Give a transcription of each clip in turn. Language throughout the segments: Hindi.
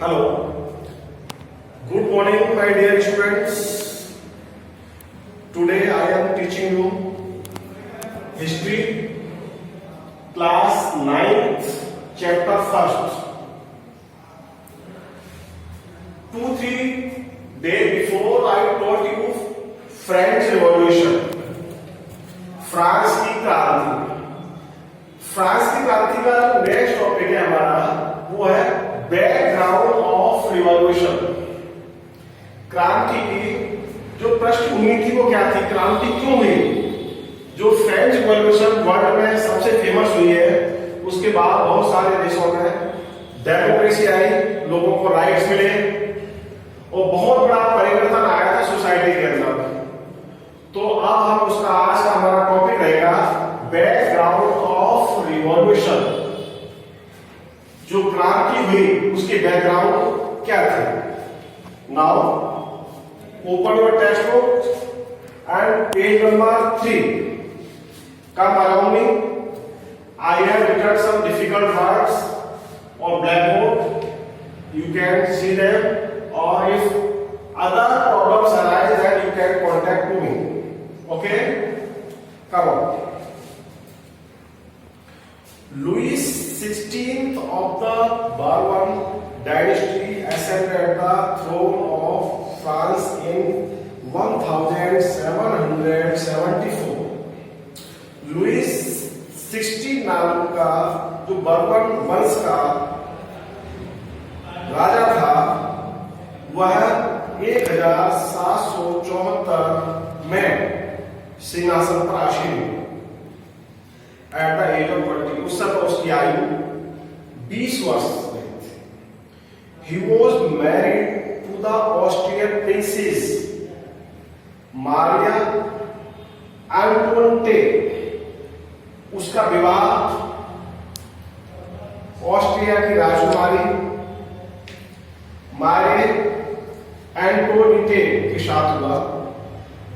Hello. Good morning, my dear students. Today I am teaching you history, class 9th, chapter 1st. 2-3 days before I taught you French Revolution. France की क्रांति। फ्रांस की क्रांति का जो नेक्स्ट टॉपिक है हमारा वो है बैकग्राउंड ऑफ रिवॉल्यूशन। क्रांति की जो पृष्ठभूमि थी वो क्या थी, क्रांति क्यों हुई। जो फ्रेंच रिवॉल्यूशन वर्ल्ड में सबसे फेमस हुई है, उसके बाद बहुत सारे देशों में डेमोक्रेसी आई, लोगों को राइट्स मिले और बहुत बड़ा परिवर्तन आया था सोसाइटी के अंदर। तो अब हम उसका आज का हमारा टॉपिक रहेगा बैकग्राउंड ऑफ रिवॉल्यूशन। जो क्रांति हुई उसके बैकग्राउंड क्या थे। Now open your text book and page number 3 come around me. I have written some difficult words on blackboard. You can see them, or if other problems arise, then you can contact me. Okay? Come on. Louis XVI of the Bourbon dynasty ascended the throne of France in 1774. Lewis 16 नाम का जो बर्बन वंश का राजा था, वह 1774 में सिंहासन पर आसीन हुए। एट द एज ऑफ 20, उस समय उसकी आयु 20 वर्ष में थी। He was married to the Austrian princess Maria Antoinette. उसका विवाह ऑस्ट्रिया की राजकुमारी मारिया एंटोनिटे के साथ हुआ।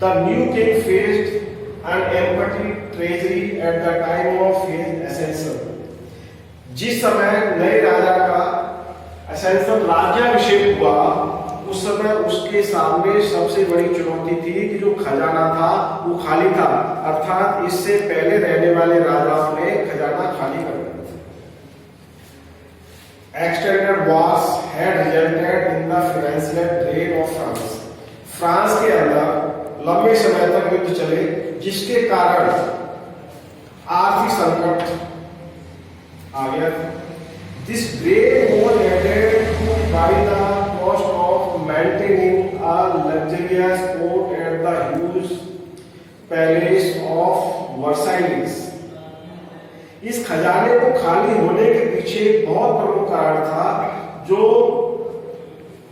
The new king faced an empty treasury at the time of his ascension. जिस समय नए राजा का असेंशन राज्याभिषेक हुआ, उस समय उसके सामने सबसे बड़ी चुनौती थी कि जो खजाना था वो खाली था, अर्थात इससे पहले रहने वाले राजाओं ने खजाना खाली कर दिया था। Extended Wars had resulted in the financial drain of France. France के अंदर लंबे समय तक युद्ध चले, जिसके कारण आर्थिक संकट आ गया। This drain was added to by the cost of maintaining a luxurious court at the huge palace of Versailles. इस खजाने को खाली होने के पीछे बहुत प्रमुख कारण था, जो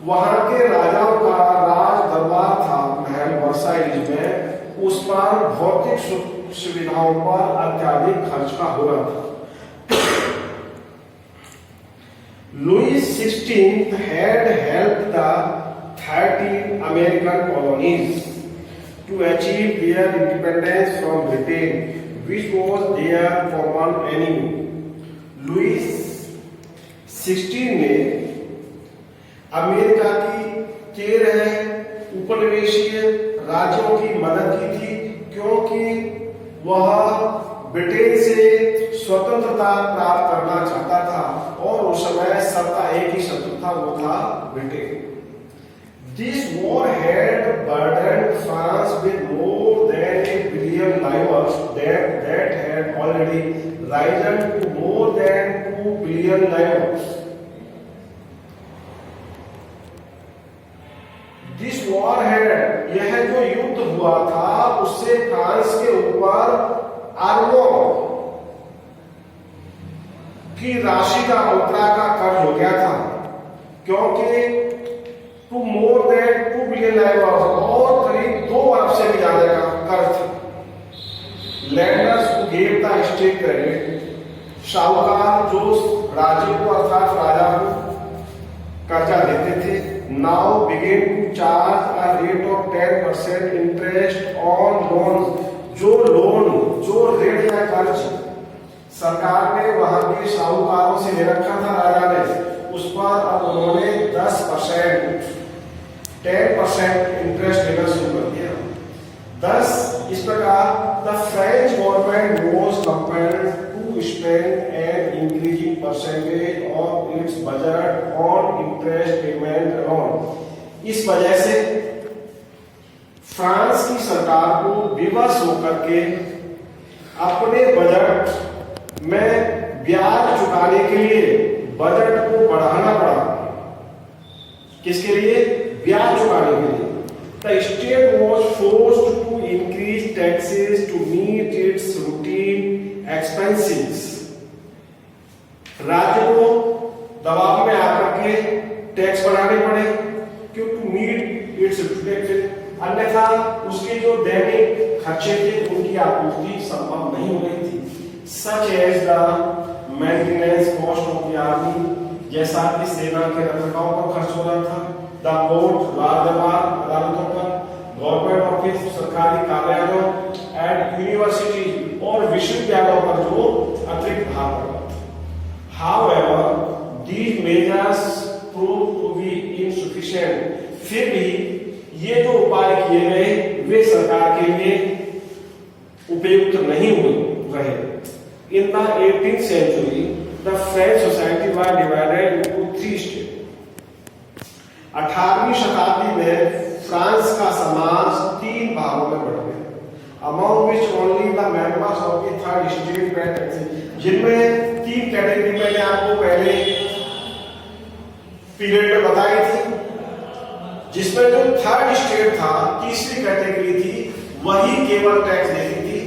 वहां के राजाओं का राज दरबार था महल वर्साइल्स में, उस पर भौतिक सुविधाओं पर अत्यधिक खर्च का हो रहा था। Louis XVI had helped the 13 American colonies to achieve their independence from Britain, which was their common enemy. Louis XVI ने अमेरिका की 13 उपनिवेशीय राज्यों की मदद की थी, क्योंकि वह ब्रिटेन से स्वतंत्रता प्राप्त करना चाहता था और उस समय सबका एक ही शत्रु था, वो था Britain. This war had burdened France with more than 1 billion livres that had already risen to more than 2 billion livres. This war had, यह जो युद्ध हुआ था उससे फ्रांस के ऊपर अरबों की राशि का मुद्रा का कर्ज हो गया था, क्योंकि टू मोर देन 2 बिलियन लाइवर्स और करीब 2 अरब से भी ज्यादा का कर्ज था। Landers who gave the state credit, साहूकार जो राज्य को अर्थात राजा को कर्जा देते थे, now begin to charge a rate of 10% interest on loan. जो ऋण या कर्ज सरकार ने वहां के साहूकारों से ले रखा था राजा ने, उस पर अब उन्होंने 10% इंटरेस्ट देना शुरू कर दिया। 10 इस प्रकार the French government was compelled to spend an increasing percentage of its budget on interest payment alone. इस वजह से फ्रांस की सरकार को विवश होकर के अपने बजट में ब्याज चुकाने के लिए बजट को बढ़ाना पड़ा। किसके लिए? ब्याज चुकाने के लिए। The state was forced to increase taxes to meet its routine expenses. राज्य को दबाव में आकर के टैक्स बढ़ाने पड़े क्यों? टू मीट इट्स एक्सपेंसेस, अन्यथा उसके जो दैनिक खर्चे थे उनकी आपूर्ति संभव नहीं हो रही थी। Such as the maintenance cost of the army, जैसा कि सेना के रखरखाव पर खर्च हो रहा था, द कोर्ट, अदालतों पर, गवर्नमेंट ऑफिस, सरकारी कार्यालयों एंड यूनिवर्सिटी और विश्वविद्यालयों पर जो अतिरिक्त भार पड़ा। However, these measures proved to be insufficient. फिर भी ये जो उपाय किए गए वे सरकार के लिए उपयुक्त नहीं रहे। In the 18th century, the French society was divided into 3 states. 18वीं शताब्दी में फ्रांस का समाज 3 भागों में बढ़ गया। Among which only the members of the third state were taxed, जिनमें 3 कैटेगरी मैंने आपको पहले पीरियड में बताई थी, जिसमें जो थर्ड स्टेट था, तीसरी कैटेगरी थी, वही केवल टैक्स देती थी।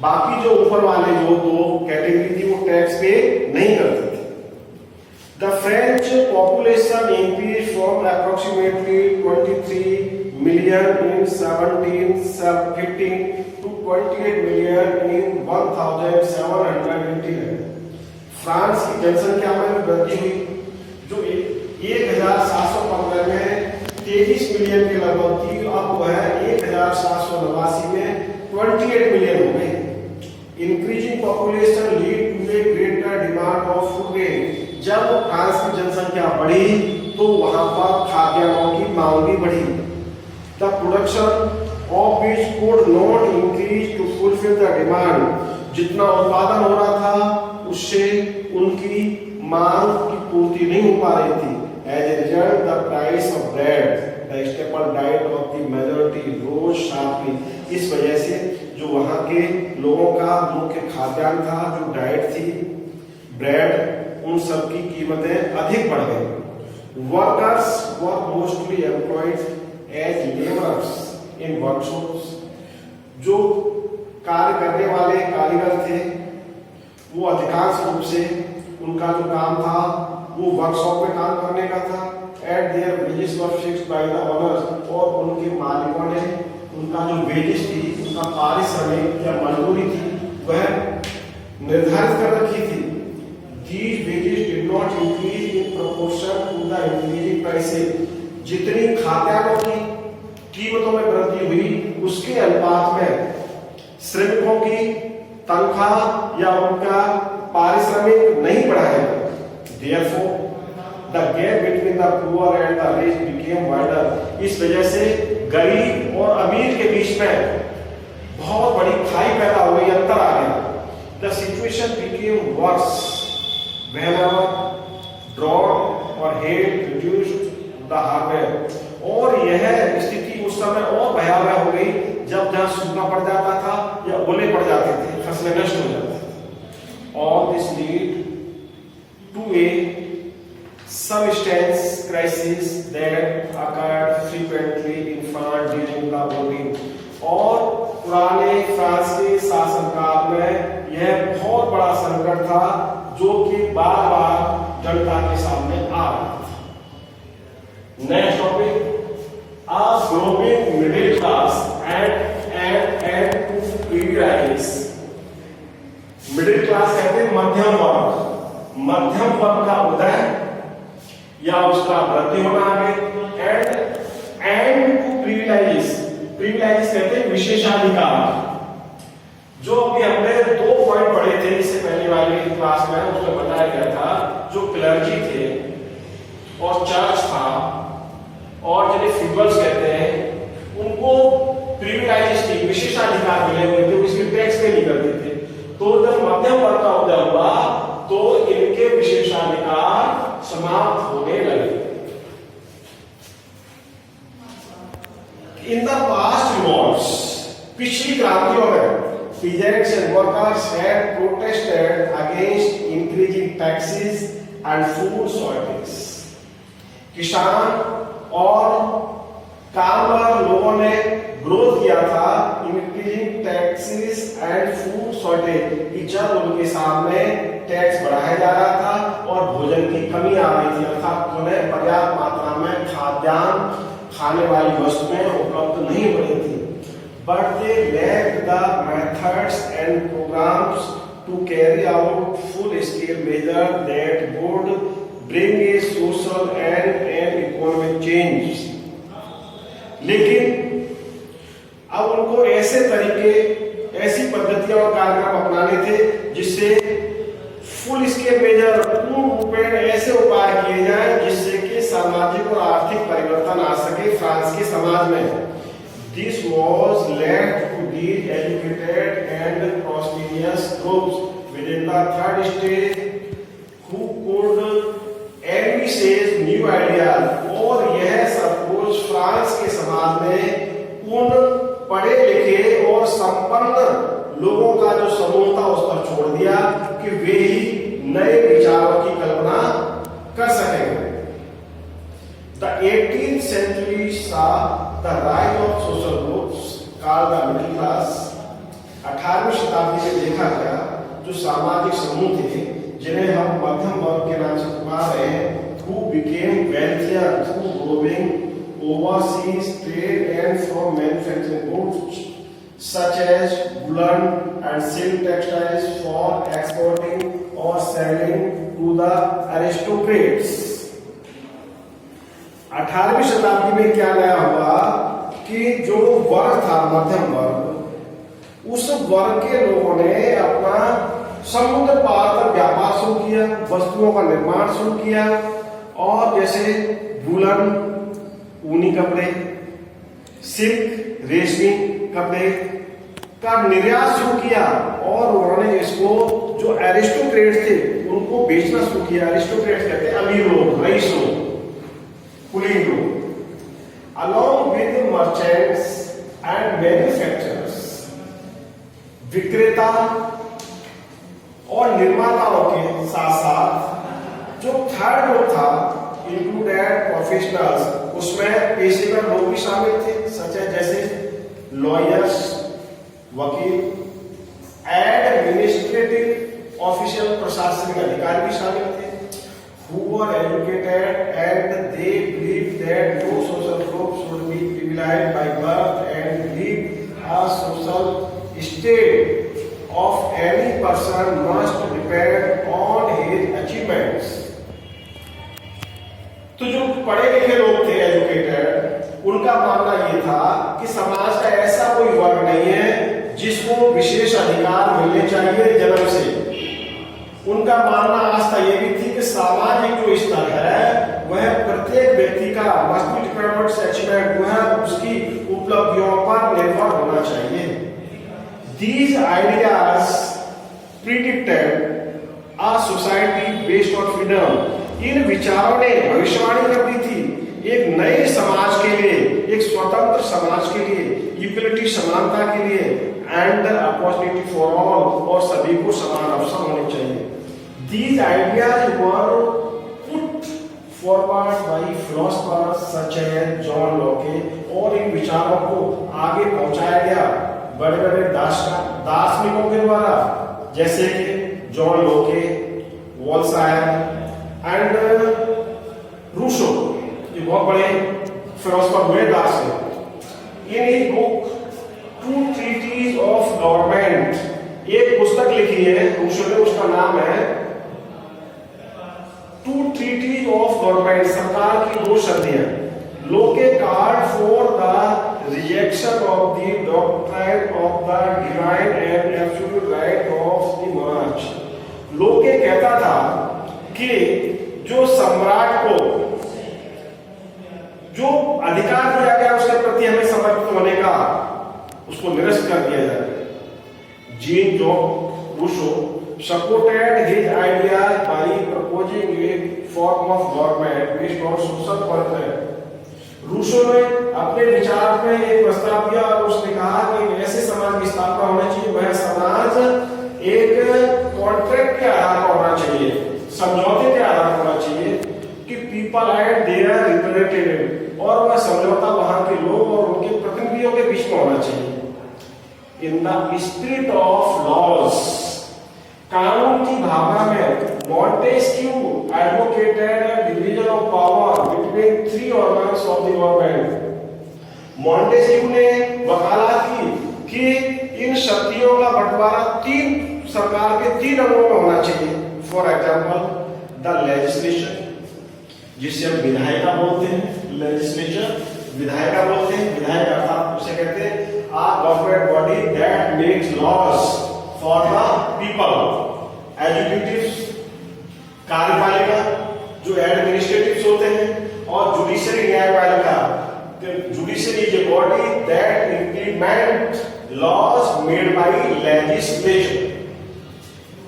बाकी जो ऊपर वाले जो 2 कैटेगरी थी वो टैक्स पे नहीं करती थी। The French population increased from approximately 23 million in 1715 to 28 million in 1789। France की जनसंख्या में वृद्धि हुई जो 1715 में 23 मिलियन के लगभग थी, अब वह 1789 में 28 मिलियन हो गई। Increasing population lead to a greater demand of food. जब फ्रांस की जनसंख्या बढ़ी तो वहां पर खाद्यान्नों की मांग भी बढ़ी। The production of which could not increase to fulfil the demand, जितना उत्पादन हो रहा था उससे उनकी मांग की पूर्ति नहीं हो पा रही थी। As a result the price of bread, the staple diet of the majority, rose sharply. इस वजह से जो वहां के लोगों का मुख्य खाद्यान्न था, जो डाइट थी, ब्रेड, उन सब की कीमतें अधिक बढ़ गई। Workers were mostly employed as labourers in workshops. जो कार्य करने वाले कारीगर थे वो अधिकांश रूप से उनका जो काम था वो वर्कशॉप में काम करने का था। Eight there wages were fixed by the owners, और उनके मालिकों ने उनका जो वेजेस थी, उनका पारिश्रमिक या मजदूरी थी, वह निर्धारित कर रखी थी। These wages did not increase in proportion to the increasing prices। जितनी खाद्यान्नों की कीमतों में वृद्धि हुई उसके अनुपात में श्रमिकों की तनख्वाह या उनका पारिश्रमिक नहीं बढ़ाया गया। Therefore, the gap between the poor and the rich became wider। इस वजह से गरीब और अमीर के बीच में बहुत बड़ी खाई पैदा हो गई, अंतर आ गया। The situation became worse whenever drought or hail reduced the harvest। और यह स्थिति उस समय और भयावह हो गई जब जहाँ सूखा पड़ जाता था या ओले पड़ जाते थे, फसलें नष्ट हो जाती थी। All this lead to a substance crisis that occurred frequently in France during the bombing। और पुराने फ्रांस के शासनकाल में यह बहुत बड़ा संकट था जो कि बार बार जनता के सामने आ रहा था। Next topic, a growing middle class and to privilege। Middle class कहते हैं मध्यम वर्ग, मध्यम वर्ग का उदय या उसका वृद्धि होना आगे। एंड टू प्रिविलेजेस, प्रिविलेजेस कहते हैं विशेषाधिकार। जो अभी हमने 2 पॉइंट पढ़े थे इससे पहले वाली क्लास में, उसमें बताया गया था जो क्लर्जी थे और चर्च था, और जिन्हें फीबल्स कहते हैं, उनको प्रिविलेज विशेषाधिकार मिले हुए थे, इसके टैक्स पे नहीं करते थे। तो जब मध्यम वर्ग का उदय हुआ तो इनके विशेषाधिकार समाप्त होने लगे। इन द पास्ट रिवॉल्ट्स, पिछली क्रांतियों में peasants and workers had protested against increasing taxes and food shortages. किसान और कामगार लोगों ने विरोध किया था increasing taxes and food shortage, कि जब उनके सामने टैक्स बढ़ाया जा रहा था और भोजन की कमी आ रही थी, अर्थात उन्हें पर्याप्त मात्रा में खाद्यान्न खाने वाली वस्तुएं उपलब्ध नहीं हो रही थी। But they lacked the methods and programs to carry out full-scale measures that would bring a social and an economic change. लेकिन अब उनको ऐसे तरीके, ऐसी पद्धतियां और कार्यक्रम अपनाने थे जिससे फुल स्केल मेजर, पूर्ण रूपेण ऐसे उपाय किए जाएं जिससे कि सामाजिक और आर्थिक परिवर्तन आ सके फ्रांस के समाज में। This was left to these educated and prosperous groups within the third stage who could envisage new ideas, और यह सब कुछ फ्रांस के समाज में उन पढ़े लिखे और संपन्न लोगों का जो समूह था उस पर छोड़ दिया कि वे ही नए विचारों की कल्पना कर सकेंगे। The 18th century saw the rise of social groups called the middle class. 18वीं शताब्दी में देखा गया जो सामाजिक समूह थे जिन्हें हम मध्यम वर्ग के नाम से पुकार रहे हैं, who became wealthier through growing overseas trade and from manufacturing goods such as woolen and silk textiles for exporting or selling to the aristocrats. 18वीं शताब्दी में क्या नया हुआ कि जो वर्ग था मध्यम वर्ग, उस वर्ग के लोगों ने अपना समुद्र पार पर व्यापार शुरू किया, वस्तुओं का निर्माण शुरू किया, और जैसे वूलन ऊनी कपड़े, सिल्क रेशमी कपड़े का निर्यात शुरू किया, और उन्होंने इसको जो एरिस्टोक्रेट थे उनको बेचना शुरू किया। एरिस्टोक्रेट कहते हैं अमीर लोग, रईस लोग, कुलीन लोग। Along with merchants and manufacturers, विक्रेता और निर्माताओं के साथ साथ जो थर्ड ग्रुप था इंक्लूडेड प्रोफेशनल्स, उसमें पेशेवर लोग भी शामिल थे, सच है जैसे लॉयर्स, वकील, एडमिनिस्ट्रेटिव ऑफिशियल, प्रशासनिक अधिकारी भी शामिल थे, who were educated and they believed that no social group should be privileged by birth and believed a social state of any person must depend on his achievements. तो जो पढ़े लिखे लोग थे, एजुकेटेड, उनका मानना ये था कि समाज का ऐसा कोई वर्ग नहीं है जिसको विशेष अधिकार मिलने चाहिए जन्म से। उनका मानना आस्था ये भी थी कि सामाजिक जो स्तर है वह प्रत्येक व्यक्ति का मस्ट बी डिपेंडेंट अचीवमेंट, वह उसकी उपलब्धियों पर निर्भर होना चाहिए। These ideas predicted a society based on freedom. इन विचारों ने भविष्यवाणी कर दी थी एक नए समाज के लिए, एक स्वतंत्र समाज के लिए, इक्वलिटी समानता के लिए, एंड अपॉर्चुनिटी फॉर ऑल, और सभी को समान अवसर होने चाहिए। These ideas were put forward by philosophers such as John Locke, और इन विचारों को आगे पहुंचाया गया बड़े बड़े दार्शनिकों के द्वारा, जैसे कि जॉन लोके, वॉल्सायर एंड रूसो, ये बहुत बड़े फिलोसोफर हुए दार्शनिक। इन एक book two treatise of government, एक पुस्तक लिखी है रूसो ने, उसका नाम है टू ट्रीटीज ऑफ गवर्नमेंट, सरकार की दो संधियां। लोके card for the rejection of the doctrine of the divine and absolute right of the monarch. लोके कहता था कि जो सम्राट को जो अधिकार दिया गया उसके प्रति हमें समर्पित होने का, उसको निरस्त कर दिया जाए। Jean Jacques Rousseau supported his ideas by proposing a form of government based on social contract। Rousseau ने अपने विचार में एक प्रस्ताव दिया और उसने कहा कि ऐसे समाज की स्थापना होना चाहिए, वह समाज एक कॉन्ट्रैक्ट के आधार पर होना चाहिए, समझौते के आधार पर होना चाहिए कि पीपल हैड देयर रिप्रेजेंटेटिव, और वह समझौता वहां के लोग और उनके प्रतिनिधियों के बीच में होना चाहिए। In the spirit of laws, कानून की भावना में Montesquieu advocated division of power between three organs of the government. Montesquieu ने वकालत की कि इन शक्तियों का बंटवारा तीन सरकार के तीन अंगों में होना चाहिए। फॉर एग्जांपल द लेजिस्लेशन, जिसे हम विधायिका बोलते हैं, लेजिस्लेचर विधायिका बोलते हैं, विधायक अर्थात उसे कहते हैं a government body that makes laws for the people. Executive कार्यपालिका जो एडमिनिस्ट्रेटिव होते हैं, और जुडिशरी न्यायपालिका। Judiciary is a body that implement laws made by legislature.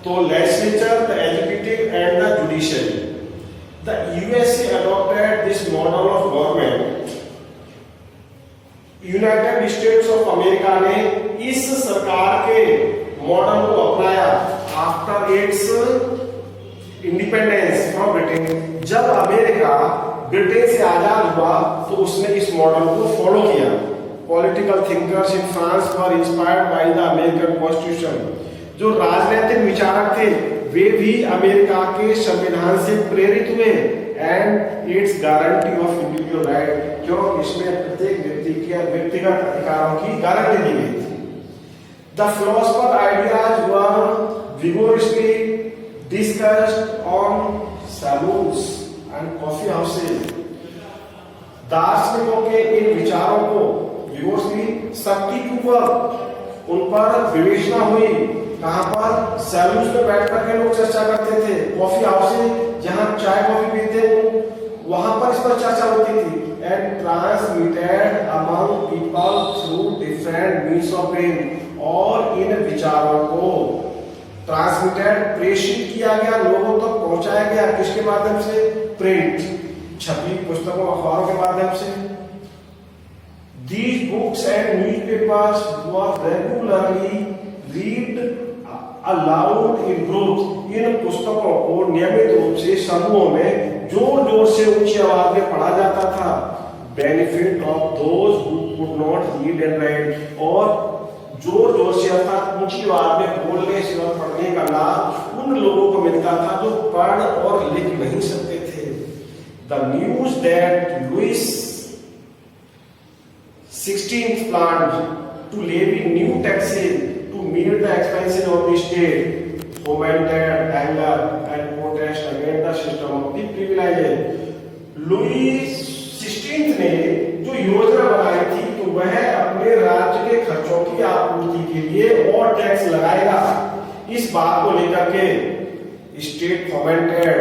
तो legislature, the executive and the judiciary. The USA adopted this model of government। United States of America ने इस सरकार के मॉडल को अपनाया after its independence from Britain. जब अमेरिका ब्रिटेन से आजाद हुआ तो उसने इस मॉडल को फॉलो किया। Political thinkers in France were inspired by the American constitution. जो राजनीतिक विचारक थे वे भी अमेरिका के संविधान से प्रेरित हुए। And it's guarantee of individual right, जो इसमें प्रत्येक व्यक्ति के व्यक्तिगत अधिकारों की गारंटी दी गई थी। The philosopher ideas were vigorously discussed on salons and coffee houses. दार्शनिकों के इन विचारों को विगोरसली सख्तीपूर्वक उन पर विवेचना हुई। कहां पर? सैलून्स में बैठ करके लोग चर्चा करते थे, कॉफी हाउसेज जहां चाय कॉफी पीते वहां पर इस पर चर्चा होती थी। And transmitted among people through different means of print. और इन विचारों को ट्रांसमिटेड प्रेषित किया गया, लोगों तक पहुंचाया गया। किसके माध्यम से? प्रिंट, छपी पुस्तकों अखबारों के माध्यम से। These books and newspapers were regularly read aloud in groups। इन पुस्तकों को नियमित रूप से समूहों में जोर जोर से ऊंची आवाज में पढ़ा जाता था। Benefit of those who could not read and right. और जोर जोर से अर्थात ऊंची आवाज में बोलने से और पढ़ने का लाभ उन लोगों को मिलता था जो पढ़ और लिख नहीं सकते थे। The news that Louis 16th planned to levy new taxes to meet the expenses of the state, fomented anger and protest against the system of the privileges। Louis 16 ने जो योजना बनाई थी तो वह अपने राज्य के खर्चों की आपूर्ति के लिए और टैक्स लगाएगा। इस बात को लेकर के स्टेट फोमेंटेड,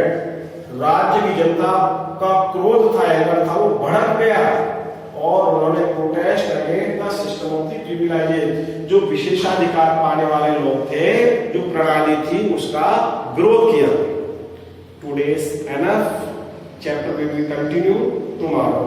राज्य की जनता का क्रोध था, एंगर था, वो भड़क गया और उन्होंने protest against the system of the privileges. जो विशेषाधिकार पाने वाले लोग थे, जो प्रणाली थी, उसका विरोध किया। Today's enough, chapter will be continue tomorrow.